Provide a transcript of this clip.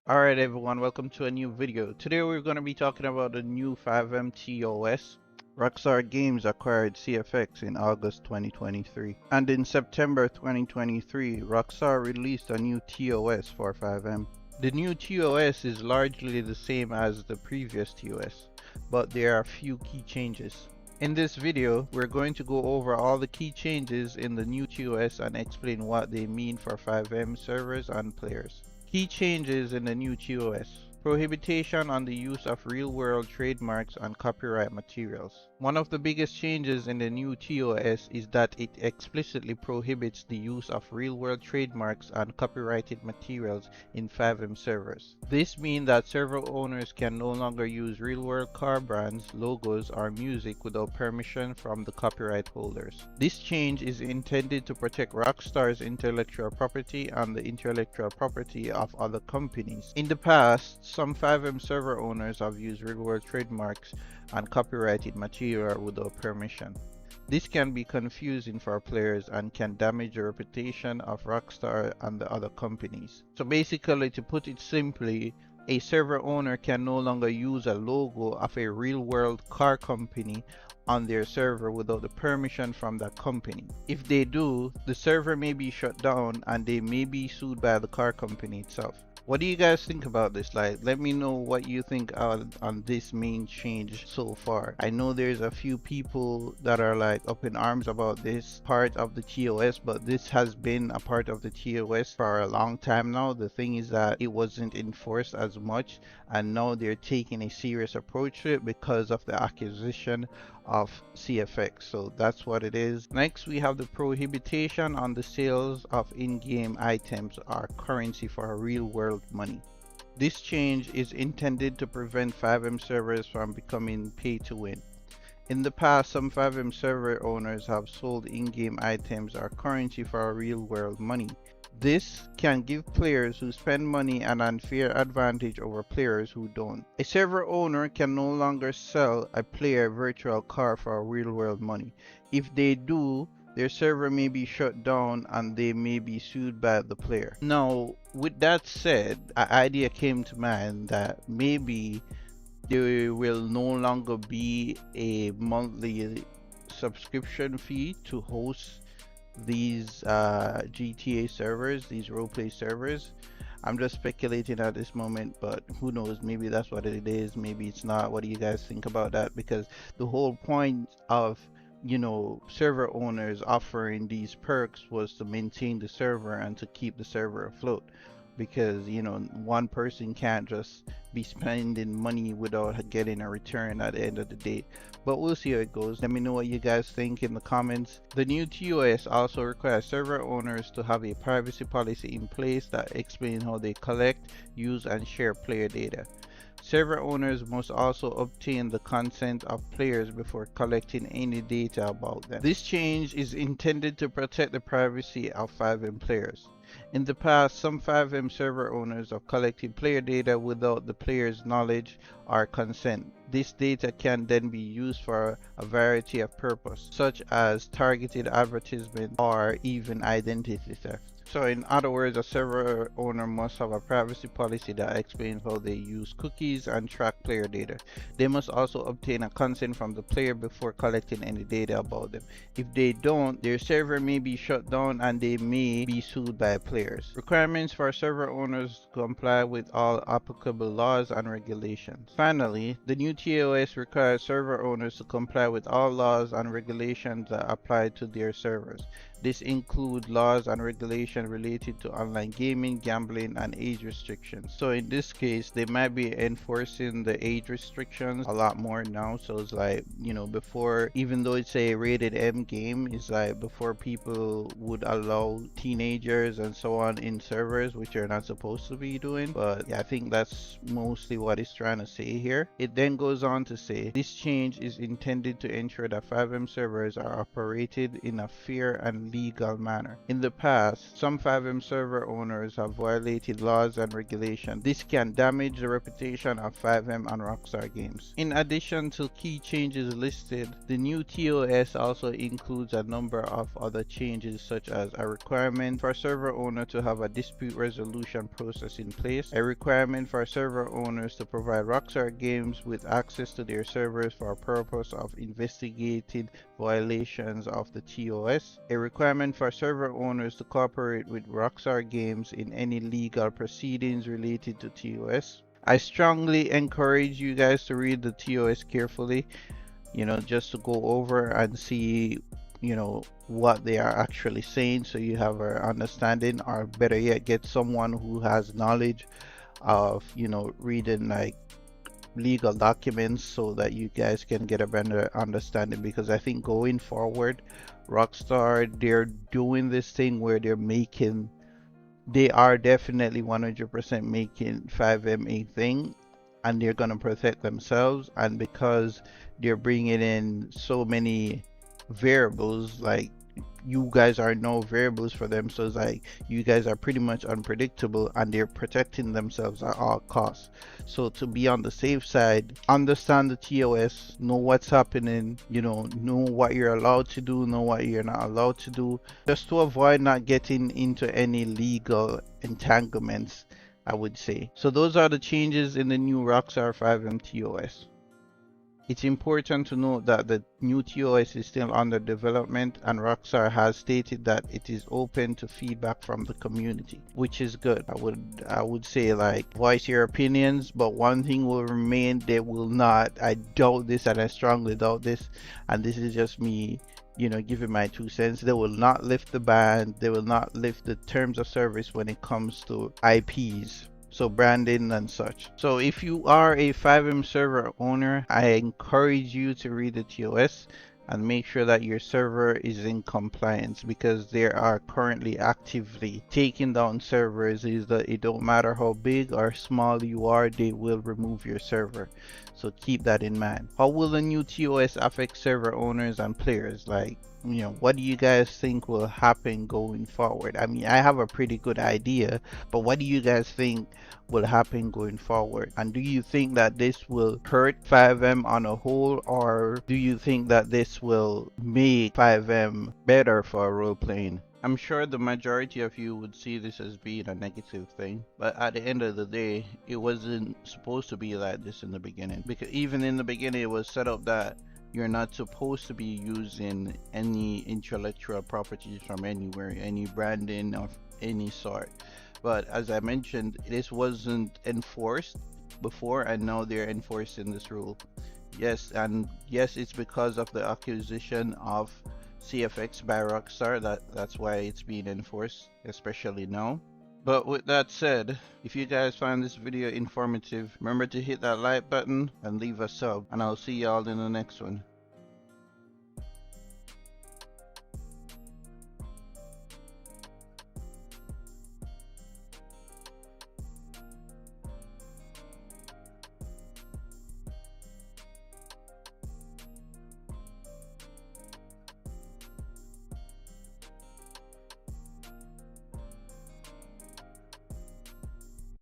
Alright everyone, welcome to a new video. Today we're going to be talking about the new Fivem TOS. Rockstar Games acquired CFX in August 2023. And in September 2023, Rockstar released a new TOS for Fivem. The new TOS is largely the same as the previous TOS, but there are a few key changes. In this video, we're going to go over all the key changes in the new TOS and explain what they mean for Fivem servers and players. Key changes in the new TOS. Prohibition on the use of real-world trademarks and copyright materials. One of the biggest changes in the new TOS is that it explicitly prohibits the use of real-world trademarks and copyrighted materials in Fivem servers. This means that server owners can no longer use real-world car brands, logos, or music without permission from the copyright holders. This change is intended to protect Rockstar's intellectual property and the intellectual property of other companies. In the past, some Fivem server owners have used real-world trademarks and copyrighted material without permission. This can be confusing for players and can damage the reputation of Rockstar and the other companies. So basically, to put it simply, a server owner can no longer use a logo of a real-world car company on their server without the permission from that company. If they do, the server may be shut down and they may be sued by the car company itself. What do you guys think about this? Like, let me know what you think on this main change so far. I know there's a few people that are like up in arms about this part of the TOS, but this has been a part of the TOS for a long time now. The thing is that it wasn't enforced as much, and now they're taking a serious approach to it because of the acquisition of CFX. So that's what it is. Next, we have the prohibition on the sales of in-game items or currency for real-world money. This change is intended to prevent Fivem servers from becoming pay-to-win. In the past, some Fivem server owners have sold in-game items or currency for real-world money. This can give players who spend money an unfair advantage over players who don't. A server owner can no longer sell a player virtual car for real-world money. If they do, their server may be shut down and they may be sued by the player. Now, with that said, an idea came to mind that maybe there will no longer be a monthly subscription fee to host these GTA servers, these roleplay servers. I'm just speculating at this moment, but who knows? Maybe that's what it is. Maybe it's not. What do you guys think about that? Because the whole point of server owners offering these perks was to maintain the server and to keep the server afloat, because one person can't just be spending money without getting a return at the end of the day. But we'll see how it goes. Let me know what you guys think in the comments. The new TOS also requires server owners to have a privacy policy in place that explains how they collect, use, and share player data. Server owners must also obtain the consent of players before collecting any data about them. This change is intended to protect the privacy of Fivem players. In the past, some Fivem server owners have collected player data without the player's knowledge or consent. This data can then be used for a variety of purposes, such as targeted advertisement or even identity theft. So in other words, a server owner must have a privacy policy that explains how they use cookies and track player data. They must also obtain a consent from the player before collecting any data about them. If they don't, their server may be shut down and they may be sued by players. Requirements for server owners to comply with all applicable laws and regulations. Finally, the new TOS requires server owners to comply with all laws and regulations that apply to their servers. This includes laws and regulations related to online gaming, gambling, and age restrictions. So in this case, they might be enforcing the age restrictions a lot more now. So it's like, before, even though it's a rated M game, it's like before people would allow teenagers and so on in servers, which you're not supposed to be doing. But yeah, I think that's mostly what it's trying to say here. It then goes on to say, this change is intended to ensure that Fivem servers are operated in a fair and legal manner. In the past, some Fivem server owners have violated laws and regulations. This can damage the reputation of Fivem and Rockstar Games. In addition to key changes listed, the new TOS also includes a number of other changes, such as a requirement for a server owner to have a dispute resolution process in place, a requirement for server owners to provide Rockstar Games with access to their servers for a purpose of investigating violations of the TOS, a requirement for server owners to cooperate with Rockstar Games in any legal proceedings related to TOS. I strongly encourage you guys to read the TOS carefully, just to go over and see, what they are actually saying, so you have an understanding, or better yet, get someone who has knowledge of, reading like legal documents, so that you guys can get a better understanding. Because I think going forward, Rockstar, they're doing this thing where they are definitely 100% making Fivem a thing, and they're going to protect themselves. And because they're bringing in so many variables, like, you guys are no variables for them, so it's like you guys are pretty much unpredictable, and they're protecting themselves at all costs. So to be on the safe side, understand the TOS, know what's happening, know what you're allowed to do, know what you're not allowed to do, just to avoid not getting into any legal entanglements, I would say. So those are the changes in the new Rockstar Fivem TOS. It's important to note that the new TOS is still under development, and Rockstar has stated that it is open to feedback from the community, which is good. I would say, like, voice your opinions, but one thing will remain: they will not, I doubt this, and I strongly doubt this, and this is just me, giving my 2 cents. They will not lift the ban, they will not lift the terms of service when it comes to IPs, so branding and such. So if you are a Fivem server owner, I encourage you to read the TOS and make sure that your server is in compliance, because they are currently actively taking down servers. Is that it don't matter how big or small you are, they will remove your server. So keep that in mind. How will the new TOS affect server owners and players? Like, what do you guys think will happen going forward? I mean, I have a pretty good idea, but what do you guys think will happen going forward? And do you think that this will hurt Fivem on a whole, or do you think that this will make Fivem better for role playing? I'm sure the majority of you would see this as being a negative thing, but at the end of the day, it wasn't supposed to be like this in the beginning. Because even in the beginning, it was set up that you're not supposed to be using any intellectual properties from anywhere, any branding of any sort. But as I mentioned, this wasn't enforced before, and now they're enforcing this rule. Yes, and yes, it's because of the acquisition of CFX by Rockstar that's why it's being enforced, especially now. But with that said, if you guys find this video informative, remember to hit that like button and leave a sub, and I'll see y'all in the next one.